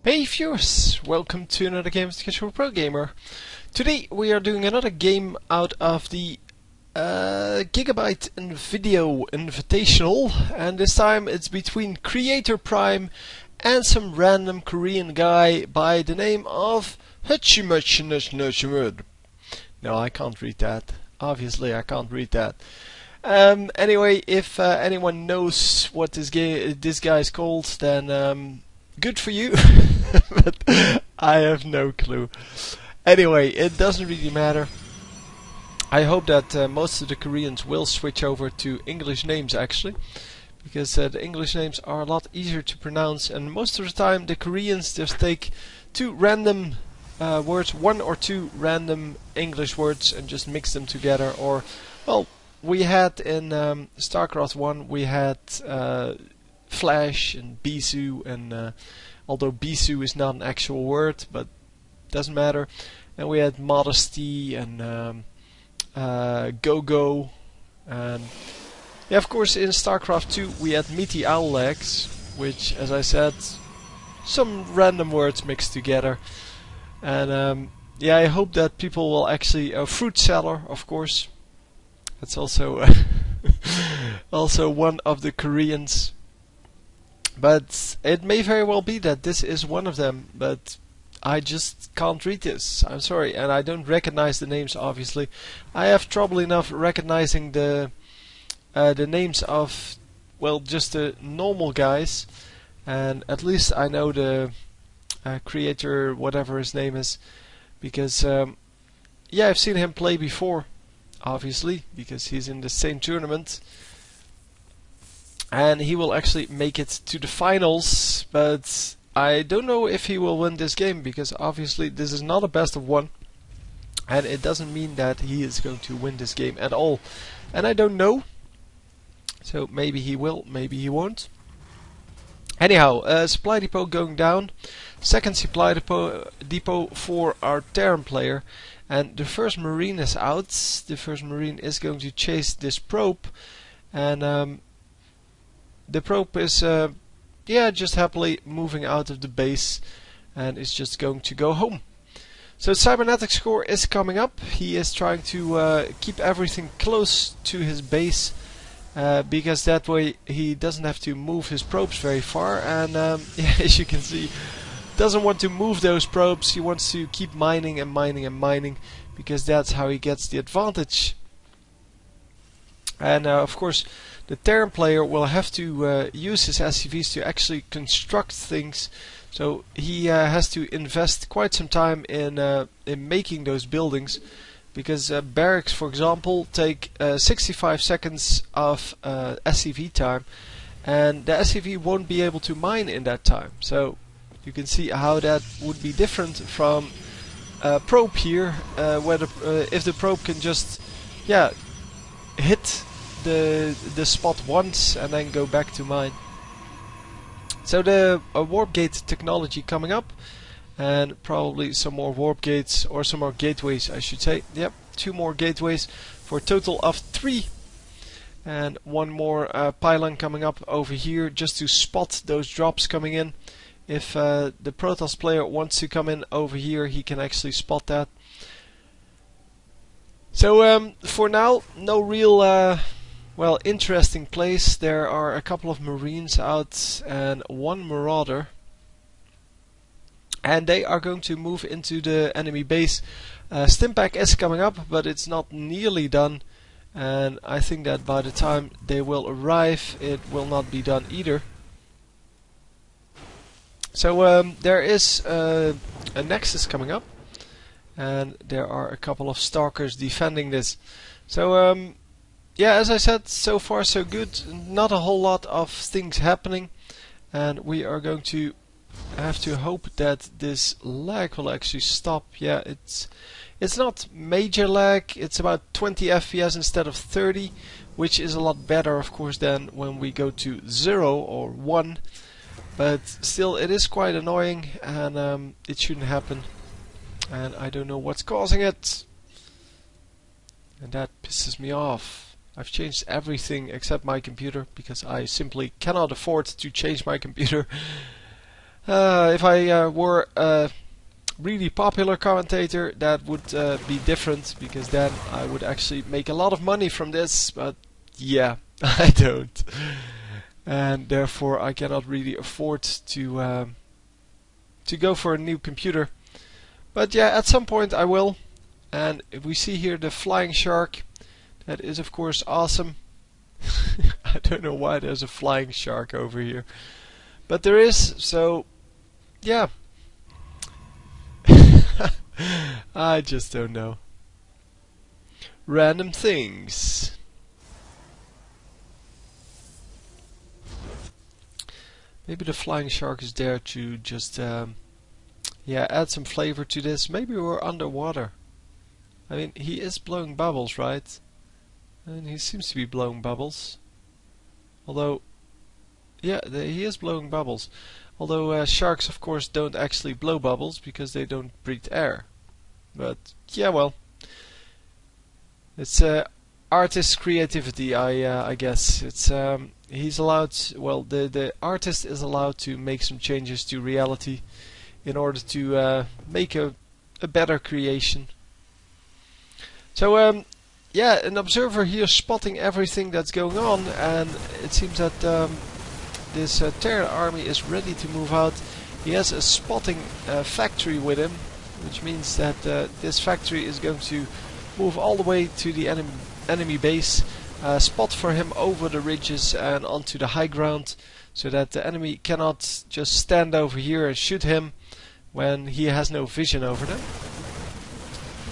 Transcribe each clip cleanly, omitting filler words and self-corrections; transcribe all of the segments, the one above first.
Hey viewers, welcome to another game of the Pro Gamer. Today we are doing another game out of the Gigbyte Nvidia Invitational, and this time it's between CreatorPrime and some random Korean guy by the name of Hachimachinushnushmud. No, I can't read that. Obviously I can't read that. Anyway, if anyone knows what this guy is called, then good for you. But I have no clue. Anyway, it doesn't really matter. I hope that most of the Koreans will switch over to English names actually, because the English names are a lot easier to pronounce, and most of the time the Koreans just take two random words, one or two random English words, and just mix them together. Or, well, we had in StarCraft 1 we had Flash and Bisu, and although Bisu is not an actual word, but doesn't matter. And we had Modesty and Go-Go, and yeah, of course in StarCraft 2 we had Meaty Owl Legs, which, as I said, some random words mixed together. And yeah, I hope that people will actually Fruit Seller, of course. That's also also one of the Koreans. But it may very well be that this is one of them, but I just can't read this. I'm sorry, and I don't recognize the names. Obviously, I have trouble enough recognizing the names of, well, just the normal guys, and at least I know the creator, whatever his name is, because yeah, I've seen him play before, obviously, because he's in the same tournament. And he will actually make it to the finals, but I don't know if he will win this game, because obviously this is not a best of one, and it doesn't mean that he is going to win this game at all. And I don't know, so maybe he will, maybe he won't. Anyhow, supply depot going down, second supply depot for our Terran player, and the first Marine is out. The first Marine is going to chase this probe, and the probe is, yeah, just happily moving out of the base, and is just going to go home. So cybernetic score is coming up. He is trying to keep everything close to his base, because that way he doesn't have to move his probes very far. And yeah, as you can see, doesn't want to move those probes. He wants to keep mining and mining and mining, because that's how he gets the advantage. And of course, the Terran player will have to use his SCVs to actually construct things, so he has to invest quite some time in making those buildings, because barracks, for example, take 65 seconds of SCV time, and the SCV won't be able to mine in that time. So you can see how that would be different from probe here, where if the probe can just, yeah, hit the spot once and then go back to mine. So the warp gate technology coming up, and probably some more warp gates, or some more gateways I should say. Yep, 2 more gateways for a total of 3, and 1 more pylon coming up over here just to spot those drops coming in. If the Protoss player wants to come in over here, he can actually spot that. So for now, no real well, interesting place. There are a couple of Marines out and 1 Marauder, and they are going to move into the enemy base. Stimpack is coming up, but it's not nearly done, and I think that by the time they will arrive, it will not be done either. So there is a Nexus coming up, and there are a couple of Stalkers defending this. So yeah, as I said, so far so good. Not a whole lot of things happening, and we are going to have to hope that this lag will actually stop. Yeah, it's not major lag. It's about 20 FPS instead of 30, which is a lot better, of course, than when we go to 0 or 1. But still, it is quite annoying, and it shouldn't happen. And I don't know what's causing it, and that pisses me off. I've changed everything except my computer, because I simply cannot afford to change my computer. If I were a really popular commentator, that would be different, because then I would actually make a lot of money from this, but yeah, I don't. And therefore I cannot really afford to go for a new computer. But yeah, at some point I will. And if we see here the flying shark, that is of course awesome. I don't know why there's a flying shark over here, but there is, so yeah. I just don't know. Random things. Maybe the flying shark is there to just yeah, add some flavor to this. Maybe we're underwater. I mean, he is blowing bubbles, right? And he seems to be blowing bubbles. Although, yeah, he is blowing bubbles. Although sharks, of course, don't actually blow bubbles because they don't breathe air. But yeah, well, it's artist creativity, I guess. It's he's allowed. Well, the artist is allowed to make some changes to reality in order to make a better creation. So yeah, an observer here spotting everything that's going on, and it seems that this Terran army is ready to move out. He has a spotting factory with him, which means that this factory is going to move all the way to the enemy base, spot for him over the ridges and onto the high ground, so that the enemy cannot just stand over here and shoot him when he has no vision over them.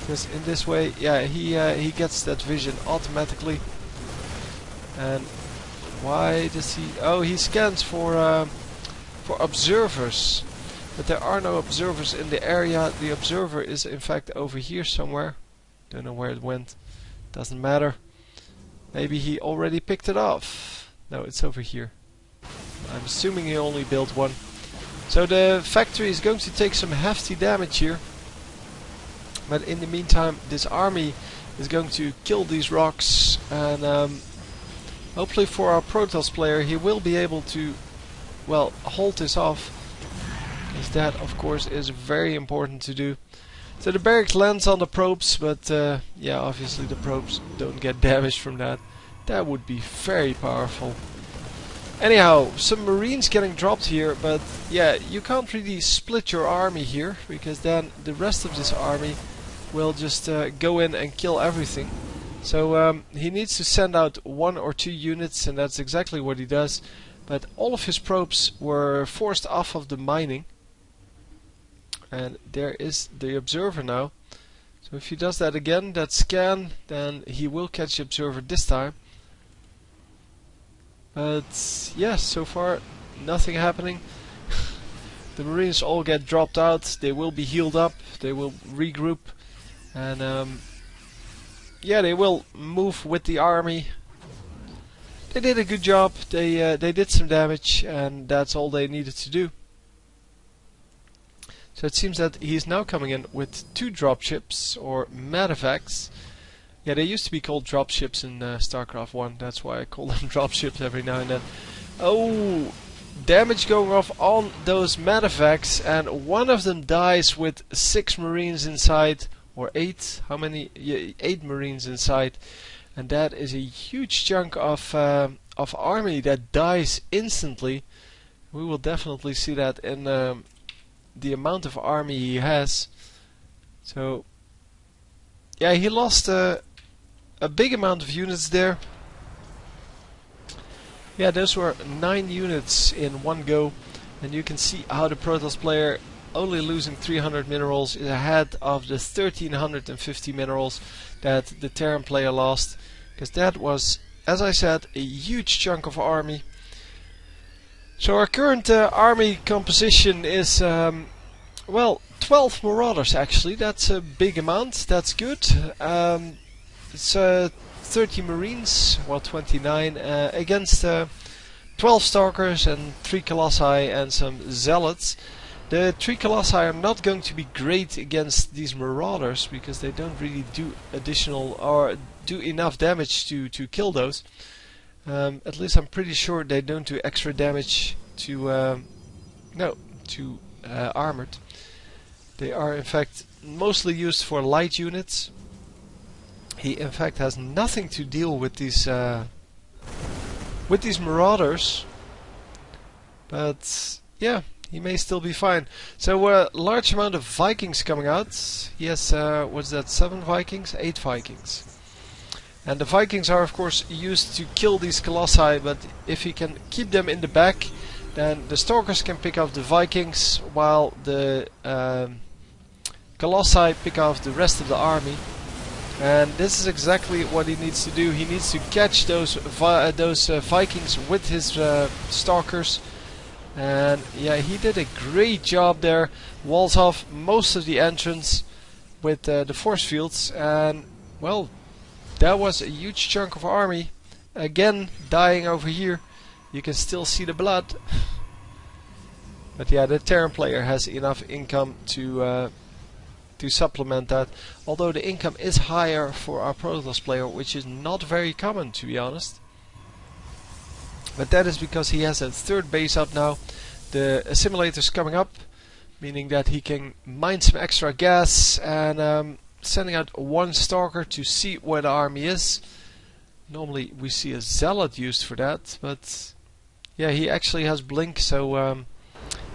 Because in this way, yeah, he gets that vision automatically. And why does he? Oh, he scans for observers, but there are no observers in the area. The observer is in fact over here somewhere. Don't know where it went. Doesn't matter. Maybe he already picked it off. No, it's over here. I'm assuming he only built one. So the factory is going to take some hefty damage here. But in the meantime, this army is going to kill these rocks, and hopefully for our Protoss player, he will be able to, well, hold this off, because that, of course, is very important to do. So the barracks lands on the probes, but yeah, obviously the probes don't get damaged from that. That would be very powerful. Anyhow, some marines getting dropped here, but yeah, you can't really split your army here, because then the rest of this army will just go in and kill everything. So he needs to send out 1 or 2 units, and that's exactly what he does. But all of his probes were forced off of the mining. And there is the observer now. So if he does that again, that scan, then he will catch the observer this time. But yeah, so far nothing happening. The marines all get dropped out. They will be healed up. They will regroup, and yeah, they will move with the army. They did a good job. They did some damage, and that's all they needed to do. So it seems that he's now coming in with 2 dropships or medevacs. Yeah, they used to be called dropships in StarCraft 1. That's why I call them dropships every now and then. Oh, damage going off on those medevacs, and one of them dies with 6 marines inside, or 8. How many? Yeah, 8 marines inside, and that is a huge chunk of army that dies instantly. We will definitely see that in the amount of army he has. So yeah, he lost a big amount of units there. Yeah, those were 9 units in one go, and you can see how the Protoss player, only losing 300 minerals, is ahead of the 1350 minerals that the Terran player lost, because that was, as I said, a huge chunk of army. So our current army composition is well, 12 Marauders actually. That's a big amount. That's good. It's 30 Marines, well 29, against 12 Stalkers and 3 Colossi and some Zealots. The 3 Colossi are not going to be great against these Marauders, because they don't really do additional or do enough damage to kill those. At least I'm pretty sure they don't do extra damage to... no, too armored. They are in fact mostly used for light units. He in fact has nothing to deal with these marauders, but yeah, he may still be fine. So a large amount of Vikings coming out. He has what's that, 7 Vikings? 8 Vikings. And the Vikings are of course used to kill these Colossi, but if he can keep them in the back, then the Stalkers can pick off the Vikings, while the Colossi pick off the rest of the army. And this is exactly what he needs to do. He needs to catch those Vikings with his Stalkers. And yeah, he did a great job there. Walls off most of the entrance with the force fields. And well, that was a huge chunk of army. Again, dying over here. You can still see the blood. But yeah, the Terran player has enough income to supplement that, although the income is higher for our Protoss player, which is not very common, to be honest. But that is because he has a 3rd base up now. The assimilator's coming up, meaning that he can mine some extra gas, and sending out 1 Stalker to see where the army is. Normally we see a Zealot used for that, but yeah, he actually has blink, so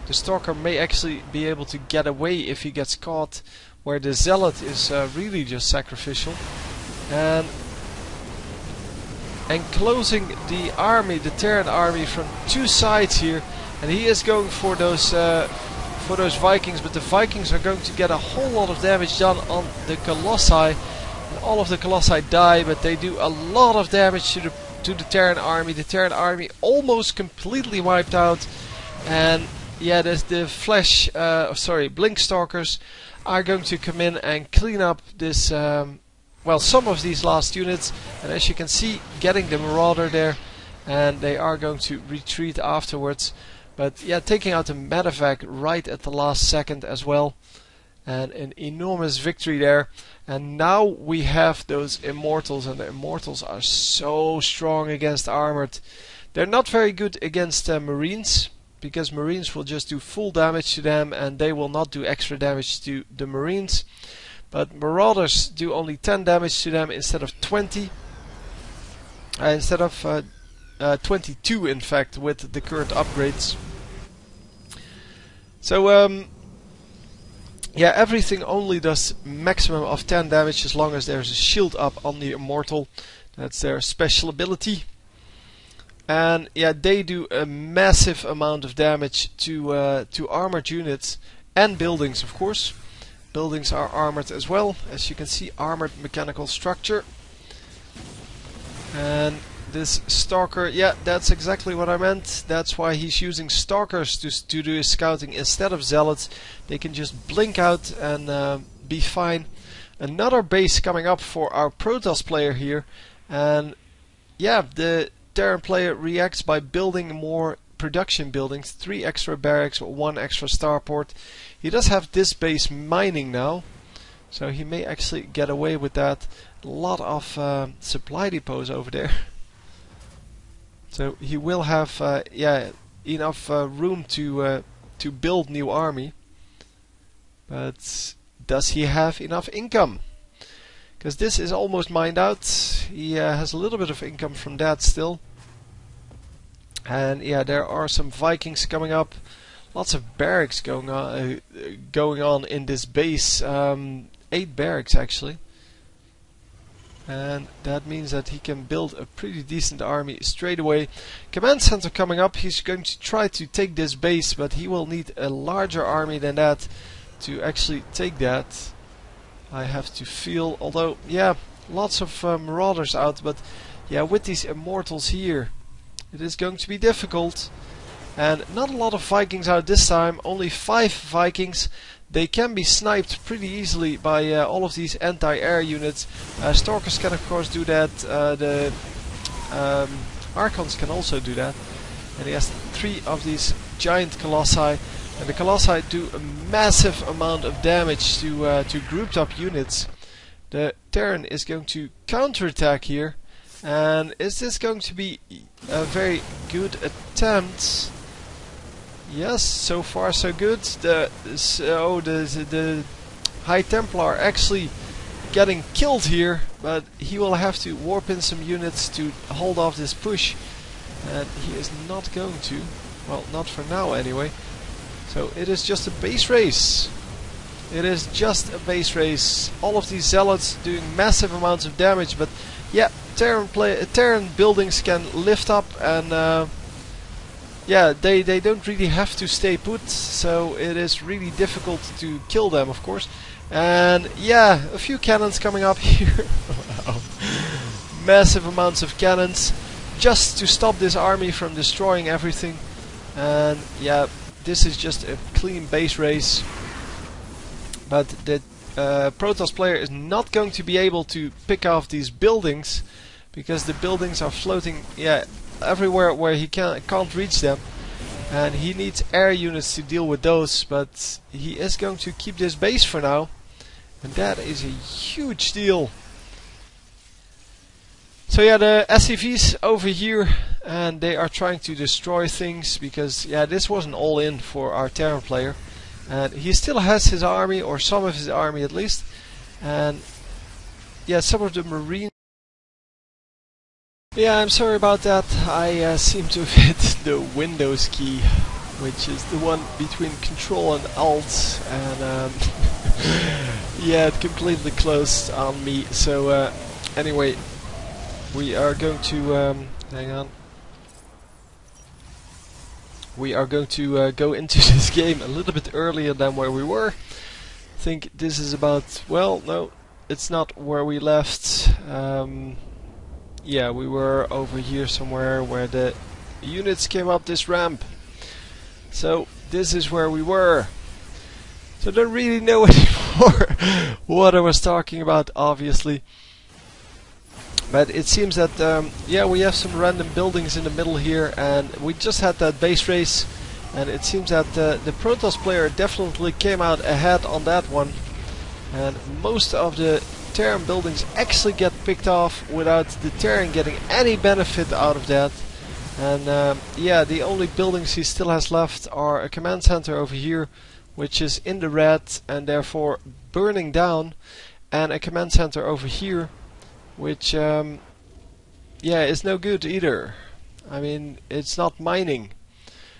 the Stalker may actually be able to get away if he gets caught, where the Zealot is really just sacrificial. And enclosing the army, the Terran army, from 2 sides here, and he is going for those Vikings, but the Vikings are going to get a whole lot of damage done on the Colossi. And all of the Colossi die, but they do a lot of damage to the Terran army. The Terran army almost completely wiped out, and yeah, the Blink Stalkers are going to come in and clean up this, well, some of these last units, and as you can see, getting the Marauder there, and they are going to retreat afterwards. But yeah, taking out the medevac right at the last second as well, and an enormous victory there. And now we have those Immortals, and the Immortals are so strong against armored. They're not very good against Marines, because Marines will just do full damage to them, and they will not do extra damage to the Marines. But Marauders do only 10 damage to them instead of 20. Instead of 22 in fact, with the current upgrades. So yeah, everything only does maximum of 10 damage as long as there's a shield up on the Immortal. That's their special ability. And yeah, they do a massive amount of damage to armored units and buildings, of course. Buildings are armored as well, as you can see, armored mechanical structure. And this Stalker, yeah, that's exactly what I meant. That's why he's using Stalkers to do his scouting instead of Zealots. They can just blink out and be fine. Another base coming up for our Protoss player here. And yeah, the Terran player reacts by building more production buildings, 3 extra barracks, 1 extra starport. He does have this base mining now, so he may actually get away with that. A lot of supply depots over there, so he will have yeah, enough room to build new army. But does he have enough income? Because this is almost mined out. He has a little bit of income from that still. And yeah, there are some Vikings coming up. Lots of barracks going on in this base. 8 barracks actually. And that means that he can build a pretty decent army straight away. Command center coming up. He's going to try to take this base, but he will need a larger army than that to actually take that, I have to feel. Although, yeah, lots of Marauders out, but yeah, with these Immortals here, it is going to be difficult. And not a lot of Vikings out this time, only 5 Vikings. They can be sniped pretty easily by all of these anti-air units. Stalkers can of course do that, the Archons can also do that. And he has 3 of these giant Colossi. And the Colossi do a massive amount of damage to grouped up units. The Terran is going to counterattack here. And is this going to be a very good attempt? Yes, so far so good. The High Templar actually getting killed here, but he will have to warp in some units to hold off this push, and he is not going to. Well, not for now anyway. So it is just a base race. It is just a base race. All of these zealots doing massive amounts of damage, but yeah, Terran buildings can lift up, and yeah, they don't really have to stay put, so it is really difficult to kill them, of course. And yeah, a few cannons coming up here. Wow. Massive amounts of cannons just to stop this army from destroying everything. And yeah, this is just a clean base race. But the Protoss player is not going to be able to pick off these buildings, because the buildings are floating, yeah, everywhere where he can't reach them, and he needs air units to deal with those. But he is going to keep this base for now, and that is a huge deal. So yeah, the SCVs over here, and they are trying to destroy things, because yeah, this wasn't all in for our Terran player, and he still has his army, or some of his army at least. And yeah, some of the Marines. Yeah, I'm sorry about that. I seem to have hit the Windows key, which is the one between Control and Alt, and yeah, it completely closed on me. So anyway, we are going to hang on. We are going to go into this game a little bit earlier than where we were. I think this is about, well, no, it's not where we left. Yeah, we were over here somewhere where the units came up this ramp. So this is where we were. So I don't really know anymore what I was talking about, obviously. But it seems that yeah, we have some random buildings in the middle here, and we just had that base race, and it seems that the Protoss player definitely came out ahead on that one, and most of the Terran buildings actually get picked off without the Terran getting any benefit out of that. And yeah, the only buildings he still has left are a command center over here, which is in the red and therefore burning down, and a command center over here, which yeah, is no good either. I mean, it's not mining.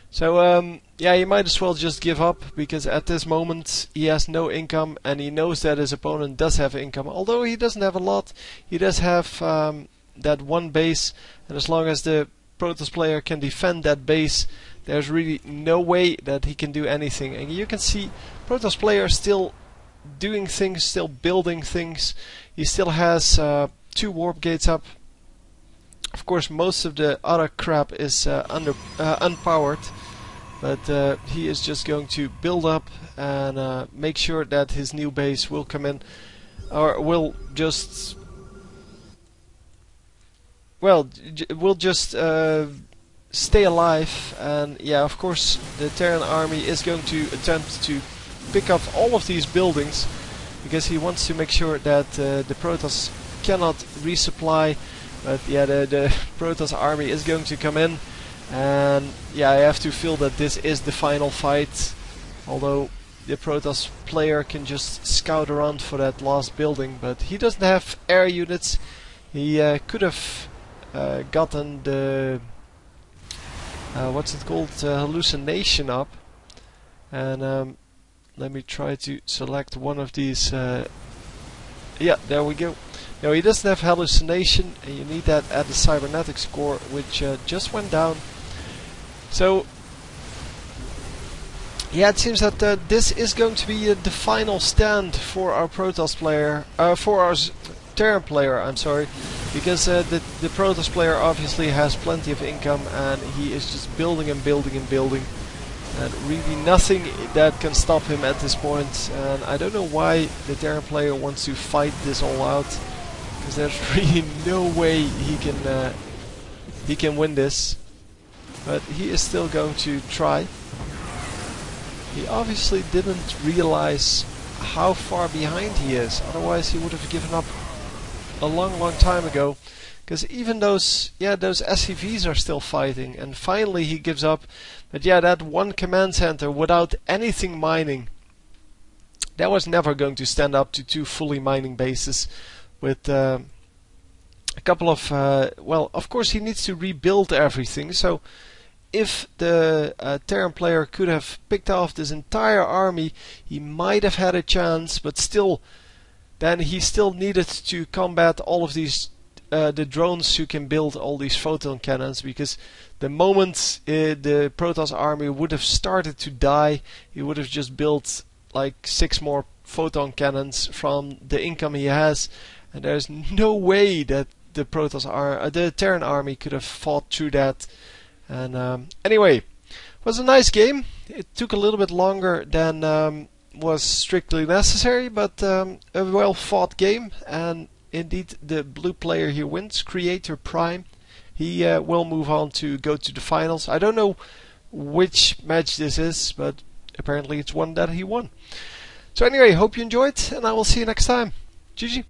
So yeah, he might as well just give up, because at this moment he has no income, and he knows that his opponent does have income. Although he doesn't have a lot, he does have that one base, and as long as the Protoss player can defend that base, there's really no way that he can do anything. And you can see Protoss player still doing things, still building things. He still has 2 warp gates up. Of course, most of the other crap is unpowered, but he is just going to build up and make sure that his new base will come in, or will just, well, will just stay alive. And yeah, of course, the Terran army is going to attempt to pick up all of these buildings, because he wants to make sure that the Protoss cannot resupply. But yeah, the Protoss army is going to come in, and yeah, I have to feel that this is the final fight. Although the Protoss player can just scout around for that last building, but he doesn't have air units. He could have gotten the what's it called, hallucination up, and let me try to select one of these. Yeah, there we go. No, he doesn't have hallucination, and you need that at the cybernetics core, which just went down. So yeah, it seems that this is going to be the final stand for our Protoss player, for our Terran player, I'm sorry, because the Protoss player obviously has plenty of income, and he is just building and building and building, and really nothing that can stop him at this point. And I don't know why the Terran player wants to fight this all out, because there's really no way he can win this. But he is still going to try. He obviously didn't realize how far behind he is, otherwise he would have given up a long time ago. because even those SCVs are still fighting. And finally he gives up. But yeah, that one command center without anything mining, that was never going to stand up to 2 fully mining bases with a couple of well, of course he needs to rebuild everything. So if the Terran player could have picked off this entire army, he might have had a chance, but still, then he still needed to combat all of these the drones who can build all these photon cannons, because the moment the Protoss army would have started to die, he would have just built like 6 more photon cannons from the income he has, and there's no way that the the Terran army could have fought through that. And anyway, it was a nice game. It took a little bit longer than was strictly necessary, but a well fought game. And indeed, the blue player here wins, CreatorPrime. He will move on to go to the finals. I don't know which match this is, but apparently it's one that he won. So anyway, hope you enjoyed, and I will see you next time. GG.